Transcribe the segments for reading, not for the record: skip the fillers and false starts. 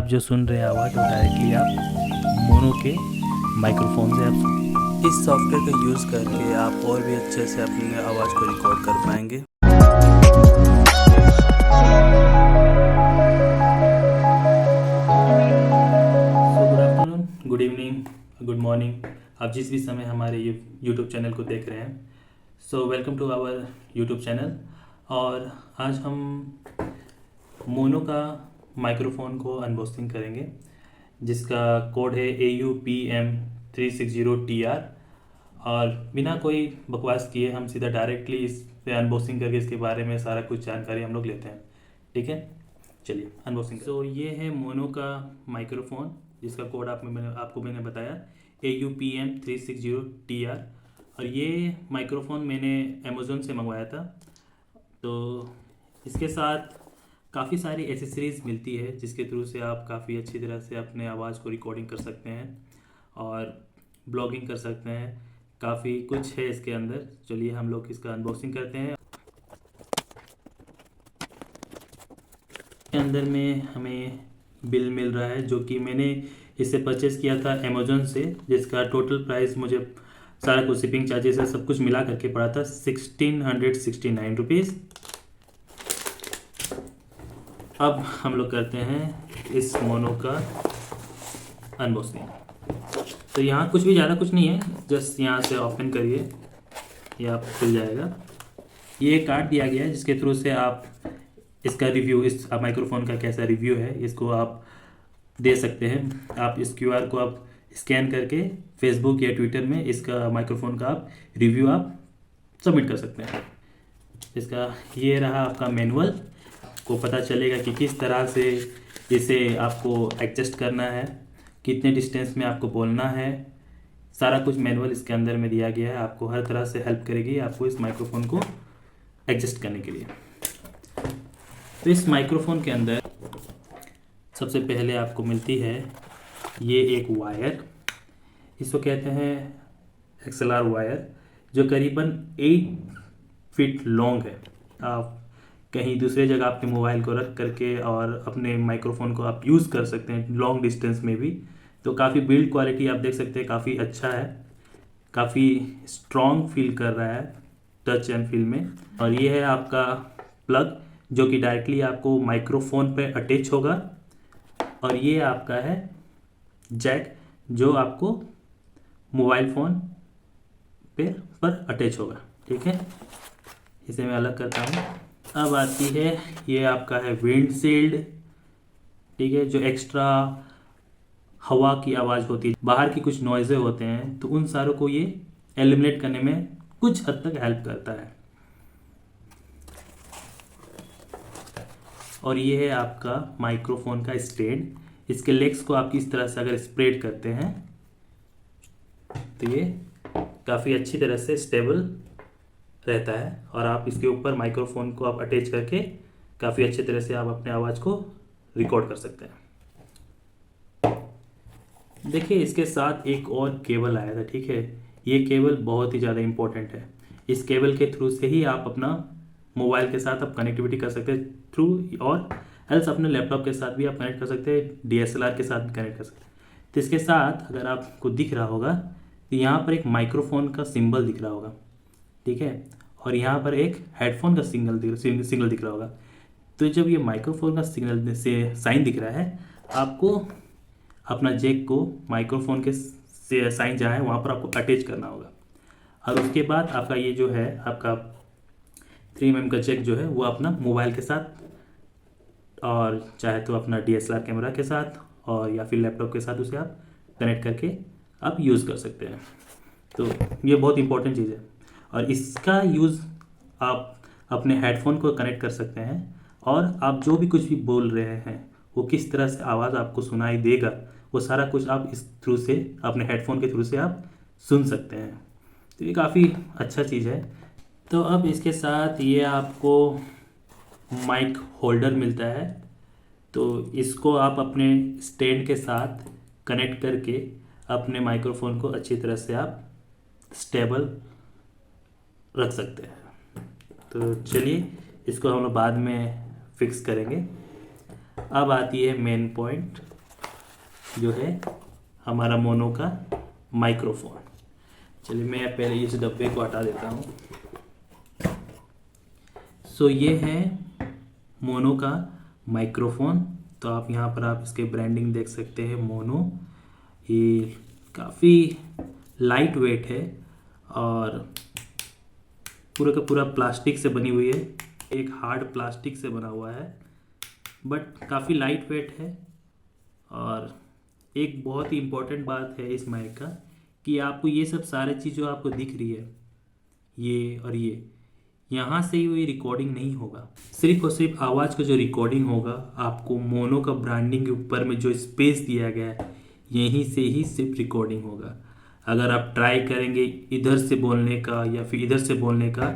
जो सुन रहे हैं आवाज़ वो डायरेक्टली आप मोनो के माइक्रोफोन से आप सुन। इस सॉफ्टवेयर का यूज़ करके आप और भी अच्छे से अपनी आवाज़ को रिकॉर्ड कर पाएंगे। Good afternoon, good evening, good morning, आप जिस भी समय हमारे यूट्यूब चैनल को देख रहे हैं। Welcome to our YouTube channel. और आज हम मोनो का माइक्रोफोन को अनबॉक्सिंग करेंगे जिसका कोड है AUPM360TR। और बिना कोई बकवास किए हम सीधा डायरेक्टली इस पे अनबॉक्सिंग करके इसके बारे में सारा कुछ जानकारी हम लोग लेते हैं। ठीक है, चलिए अनबॉक्सिंग। ये है मोनो का माइक्रोफोन जिसका कोड आपको मैंने बताया AUPM360TR। और ये माइक्रोफोन मैंने अमेज़ोन से मंगवाया था। तो इसके साथ काफ़ी सारी एसेसरीज़ मिलती है जिसके थ्रू से आप काफ़ी अच्छी तरह से अपने आवाज़ को रिकॉर्डिंग कर सकते हैं और ब्लॉगिंग कर सकते हैं। काफ़ी कुछ है इसके अंदर। चलिए हम लोग इसका अनबॉक्सिंग करते हैं। के अंदर में हमें बिल मिल रहा है जो कि मैंने इसे परचेज़ किया था अमेज़ोन से, जिसका टोटल प्राइस मुझे सारा कुछ शिपिंग चार्जेस है सब कुछ मिला करके पड़ा था 1669 रुपीज़। अब हम लोग करते हैं इस मोनो का अनबॉक्सिंग। तो यहाँ कुछ भी ज़्यादा कुछ नहीं है, जस्ट यहाँ से ओपन करिए, ये आप खुल जाएगा। ये कार्ड दिया गया है जिसके थ्रू से आप इसका रिव्यू, इस माइक्रोफोन का कैसा रिव्यू है इसको आप दे सकते हैं। आप इस QR को आप स्कैन करके फेसबुक या ट्विटर में इसका माइक्रोफोन का आप रिव्यू आप सबमिट कर सकते हैं। इसका ये रहा आपका मैनुअल, को पता चलेगा कि किस तरह से इसे आपको एडजस्ट करना है, कितने डिस्टेंस में आपको बोलना है। सारा कुछ मैनुअल इसके अंदर में दिया गया है, आपको हर तरह से हेल्प करेगी आपको इस माइक्रोफोन को एडजस्ट करने के लिए। तो इस माइक्रोफोन के अंदर सबसे पहले आपको मिलती है ये एक वायर, इसको कहते हैं XLR वायर, जो करीबन 8 फीट लॉन्ग है। आप कहीं दूसरे जगह आपके मोबाइल को रख करके और अपने माइक्रोफोन को आप यूज़ कर सकते हैं लॉन्ग डिस्टेंस में भी। तो काफ़ी बिल्ड क्वालिटी आप देख सकते हैं, काफ़ी अच्छा है, काफ़ी स्ट्रॉन्ग फील कर रहा है टच एंड फील में। और ये है आपका प्लग जो कि डायरेक्टली आपको माइक्रोफोन पे अटैच होगा। और ये आपका है जैक जो आपको मोबाइल फ़ोन पर अटैच होगा। ठीक है, इसे मैं अलग करता हूँ। अब आती है ये आपका है विंडशील्ड। ठीक है, जो एक्स्ट्रा हवा की आवाज़ होती है, बाहर की कुछ नॉइज़े होते हैं, तो उन सारों को ये एलिमिनेट करने में कुछ हद तक हेल्प करता है। और ये है आपका माइक्रोफोन का स्टैंड। इसके लेग्स को आप इस तरह से अगर स्प्रेड करते हैं तो ये काफ़ी अच्छी तरह से स्टेबल रहता है। और आप इसके ऊपर माइक्रोफोन को आप अटैच करके काफ़ी अच्छी तरह से आप अपने आवाज़ को रिकॉर्ड कर सकते हैं। देखिए, इसके साथ एक और केबल आया था। ठीक है, ये केबल बहुत ही ज़्यादा इम्पोर्टेंट है। इस केबल के थ्रू से ही आप अपना मोबाइल के साथ आप कनेक्टिविटी कर सकते हैं थ्रू, और एल्स अपने लैपटॉप के साथ भी आप कनेक्ट कर सकते हैं, DSLR के साथ भी कनेक्ट कर सकते हैं। तो इसके साथ अगर आपको दिख रहा होगा तो यहाँ पर एक माइक्रोफोन का सिंबल दिख रहा होगा। ठीक है, और यहाँ पर एक हेडफोन का सिग्नल दिख रहा होगा। तो जब ये माइक्रोफोन का सिग्नल से साइन दिख रहा है, आपको अपना जैक को माइक्रोफोन के से साइन जहाँ है वहाँ पर आपको अटैच करना होगा। और उसके बाद आपका ये जो है आपका 3mm का जैक जो है वो अपना मोबाइल के साथ, और चाहे तो अपना DSLR कैमरा के साथ और या फिर लैपटॉप के साथ उसे आप कनेक्ट करके आप यूज़ कर सकते हैं। तो ये बहुत इंपॉर्टेंट चीज़ है। और इसका यूज़ आप अपने हेडफोन को कनेक्ट कर सकते हैं, और आप जो भी कुछ भी बोल रहे हैं वो किस तरह से आवाज़ आपको सुनाई देगा वो सारा कुछ आप इस थ्रू से, अपने हेडफोन के थ्रू से आप सुन सकते हैं। तो ये काफ़ी अच्छा चीज़ है। तो अब इसके साथ ये आपको माइक होल्डर मिलता है। तो इसको आप अपने स्टैंड के साथ कनेक्ट करके अपने माइक्रोफोन को अच्छी तरह से आप स्टेबल रख सकते हैं। तो चलिए इसको हम लोग बाद में फिक्स करेंगे। अब आती है मेन पॉइंट, जो है हमारा मोनो का माइक्रोफोन। चलिए मैं पहले इस डब्बे को हटा देता हूँ। सो ये है मोनो का माइक्रोफोन। तो आप यहाँ पर आप इसके ब्रांडिंग देख सकते हैं, मोनो। ये काफ़ी लाइट वेट है और पूरा का पूरा प्लास्टिक से बनी हुई है, एक हार्ड प्लास्टिक से बना हुआ है, बट काफ़ी लाइट वेट है। और एक बहुत ही इम्पोर्टेंट बात है इस माइक का कि आपको ये सब सारे चीज़ जो आपको दिख रही है, ये और ये, यहाँ से ही वो रिकॉर्डिंग नहीं होगा। सिर्फ और सिर्फ आवाज़ का जो रिकॉर्डिंग होगा, आपको मोनो का ब्रांडिंग के ऊपर में जो स्पेस दिया गया है, यहीं से ही सिर्फ रिकॉर्डिंग होगा। अगर आप ट्राई करेंगे इधर से बोलने का या फिर इधर से बोलने का,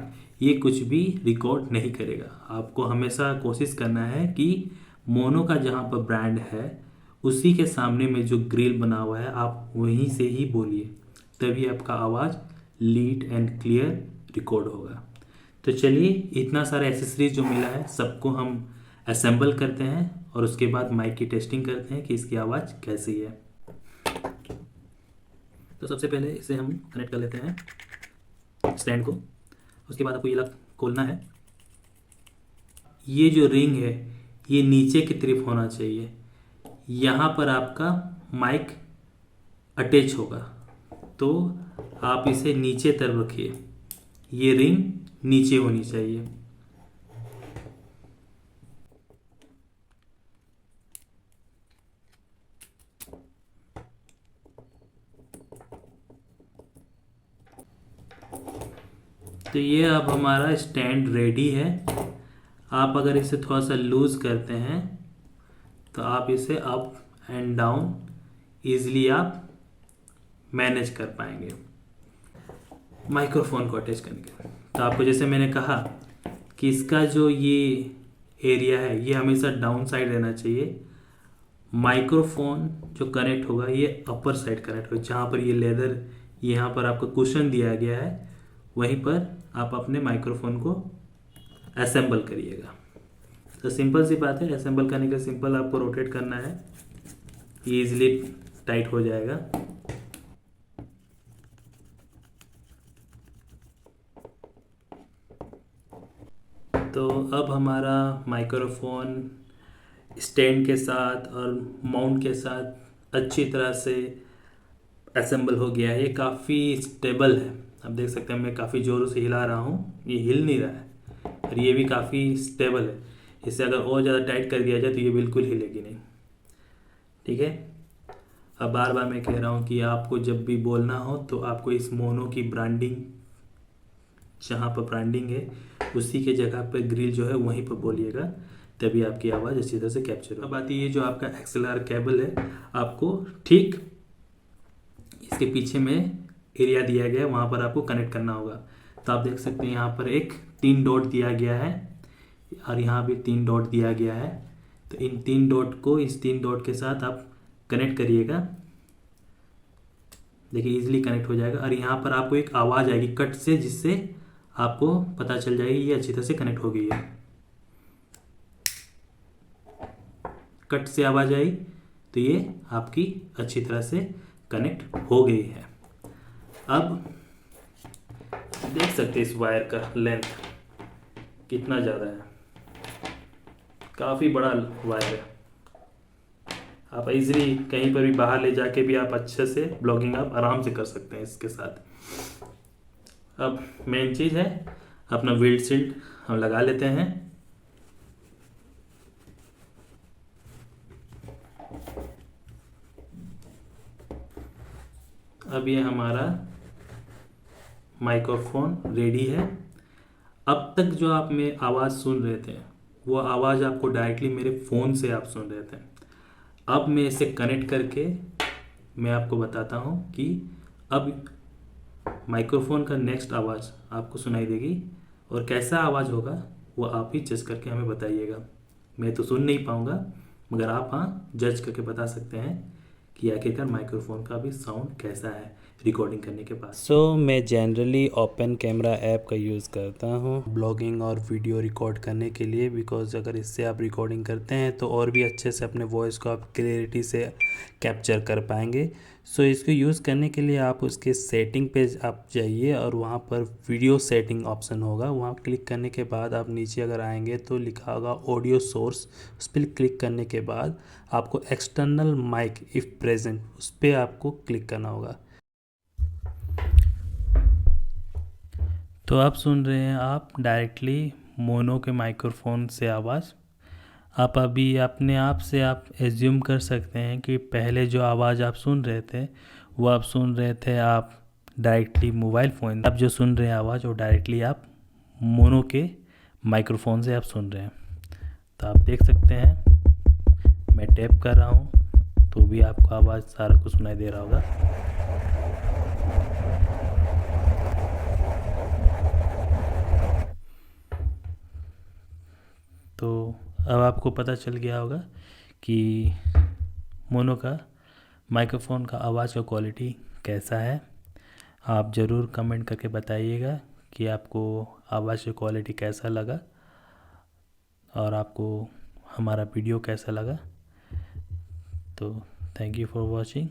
ये कुछ भी रिकॉर्ड नहीं करेगा। आपको हमेशा कोशिश करना है कि मोनो का जहाँ पर ब्रांड है उसी के सामने में जो ग्रिल बना हुआ है, आप वहीं से ही बोलिए, तभी आपका आवाज़ लीड एंड क्लियर रिकॉर्ड होगा। तो चलिए, इतना सारा एसेसरीज जो मिला है सबको हम असेंबल करते हैं और उसके बाद माइक की टेस्टिंग करते हैं कि इसकी आवाज़ कैसी है। तो सबसे पहले इसे हम कनेक्ट कर लेते हैं स्टैंड को। उसके बाद आपको ये लग खोलना है। ये जो रिंग है ये नीचे की तरफ होना चाहिए, यहाँ पर आपका माइक अटैच होगा, तो आप इसे नीचे तरफ रखिए। ये रिंग नीचे होनी चाहिए। तो ये अब हमारा स्टैंड रेडी है। आप अगर इसे थोड़ा सा लूज करते हैं तो आप इसे अप एंड डाउन ईजिली आप मैनेज कर पाएंगे माइक्रोफोन को अटैच करने के। तो आपको जैसे मैंने कहा कि इसका जो ये एरिया है ये हमेशा डाउन साइड रहना चाहिए। माइक्रोफोन जो कनेक्ट होगा ये अपर साइड कनेक्ट होगा, जहाँ पर ये लेदर यहाँ पर आपको कुशन दिया गया है, वहीं पर आप अपने माइक्रोफोन को असेंबल करिएगा। तो सिंपल सी बात है, असेंबल करने के लिए सिंपल आपको रोटेट करना है, ईजिली टाइट हो जाएगा। तो अब हमारा माइक्रोफोन स्टैंड के साथ और माउंट के साथ अच्छी तरह से असेंबल हो गया है। ये काफ़ी स्टेबल है, आप देख सकते हैं मैं काफ़ी ज़ोरों से हिला रहा हूँ, ये हिल नहीं रहा है। और ये भी काफ़ी स्टेबल है, इसे अगर और ज़्यादा टाइट कर दिया जाए तो ये बिल्कुल हिलेगी नहीं। ठीक है, अब बार बार मैं कह रहा हूँ कि आपको जब भी बोलना हो तो आपको इस मोनो की ब्रांडिंग, जहाँ पर ब्रांडिंग है उसी के जगह पर ग्रिल जो है वहीं पर बोलिएगा, तभी आपकी आवाज़ अच्छी तरह से कैप्चर हो। अब आती है जो आपका एक्सएलआर केबल है, आपको ठीक इसके पीछे में एरिया दिया गया है, वहाँ पर आपको कनेक्ट करना होगा। तो आप देख सकते हैं यहाँ पर एक 3 डॉट दिया गया है और यहाँ भी 3 डॉट दिया गया है। तो इन 3 डॉट को इस 3 डॉट के साथ आप कनेक्ट करिएगा, देखिए इजीली कनेक्ट हो जाएगा। और यहाँ पर आपको एक आवाज़ आएगी कट से, जिससे आपको पता चल जाएगी ये अच्छी तरह से कनेक्ट हो गई है। कट से आवाज़ आई तो ये आपकी अच्छी तरह से कनेक्ट हो गई है। अब देख सकते हैं इस वायर का लेंथ कितना ज़्यादा है, काफ़ी बड़ा वायर है। आप इजीली कहीं पर भी बाहर ले जाके भी आप अच्छे से ब्लॉगिंग आप आराम से कर सकते हैं इसके साथ। अब मेन चीज़ है अपना विंड शील्ड हम लगा लेते हैं। अब ये हमारा माइक्रोफोन रेडी है। अब तक जो आप में आवाज़ सुन रहे थे वो आवाज़ आपको डायरेक्टली मेरे फ़ोन से आप सुन रहे थे। अब मैं इसे कनेक्ट करके मैं आपको बताता हूँ कि अब माइक्रोफोन का नेक्स्ट आवाज़ आपको सुनाई देगी, और कैसा आवाज़ होगा वो आप ही जज करके हमें बताइएगा। मैं तो सुन नहीं पाऊँगा, मगर आप हाँ जज करके बता सकते हैं कि आखिरकार माइक्रोफोन का भी साउंड कैसा है रिकॉर्डिंग करने के बाद। मैं जनरली ओपन कैमरा ऐप का यूज़ करता हूँ ब्लॉगिंग और वीडियो रिकॉर्ड करने के लिए, बिकॉज़ अगर इससे आप रिकॉर्डिंग करते हैं तो और भी अच्छे से अपने वॉइस को आप क्लियरिटी से कैप्चर कर पाएंगे। सो इसको यूज़ करने के लिए आप उसके सेटिंग पे आप जाइए और वहाँ पर वीडियो सेटिंग ऑप्शन होगा, वहाँ क्लिक करने के बाद आप नीचे अगर आएंगे तो लिखा होगा ऑडियो सोर्स। उस पर क्लिक करने के बाद आपको एक्सटर्नल माइक इफ़ प्रेजेंट उस पर आपको क्लिक करना होगा। तो आप सुन रहे हैं आप डायरेक्टली मोनो के माइक्रोफोन से आवाज़। आप अभी अपने आप से आप एज्यूम कर सकते हैं कि पहले जो आवाज़ आप सुन रहे थे वो आप सुन रहे थे आप डायरेक्टली मोबाइल फ़ोन, अब जो सुन रहे हैं आवाज़ वो डायरेक्टली आप मोनो के माइक्रोफोन से आप सुन रहे हैं। तो आप देख सकते हैं मैं टैप कर रहा हूँ तो भी आपको आवाज़ सारा कुछ सुनाई दे रहा होगा। तो अब आपको पता चल गया होगा कि मोनो का माइक्रोफोन का आवाज़ का क्वालिटी कैसा है। आप ज़रूर कमेंट करके बताइएगा कि आपको आवाज़ की क्वालिटी कैसा लगा और आपको हमारा वीडियो कैसा लगा। तो थैंक यू फॉर वॉचिंग।